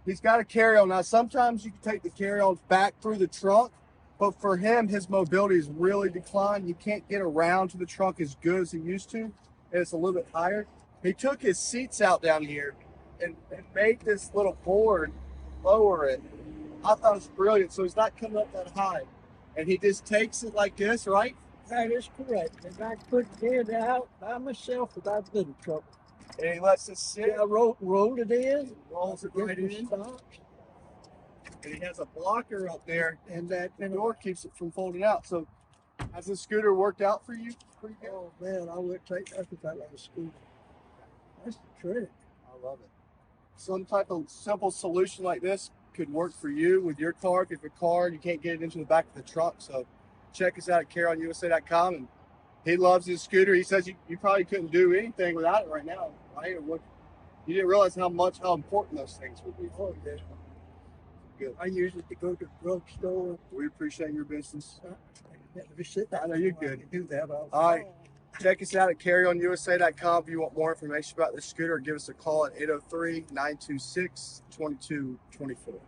He's got a carry-on. Now, sometimes you can take the carry-on back through the trunk, but for him, his mobility is really declined. You can't get around to the trunk as good as he used to, and it's a little bit higher. He took his seats out down here and made this little board lower it. I thought it was brilliant. So he's not coming up that high. And he just takes it like this, right? That is correct. And I put it out by myself without getting trouble. And he lets it sit. I rolled it in. Rolls it right in. Stops. And he has a blocker up there, and that door keeps it from folding out. So has this scooter worked out for you? Pretty good? Oh man, I would take that if I like a scooter. That's the trick. I love it. Some type of simple solution like this could work for you with your car. If you have a car and you can't get it into the back of the trunk. So check us out at CarryonUSA.com. And he loves his scooter. He says you probably couldn't do anything without it right now, right? Or what, you didn't realize how important those things would be. Oh yeah. Good. I use it to go to the drugstore. We appreciate your business. I know you're good. Do that all right. Check us out at CarryonUSA.com if you want more information about this scooter. Give us a call at 803-926-2224.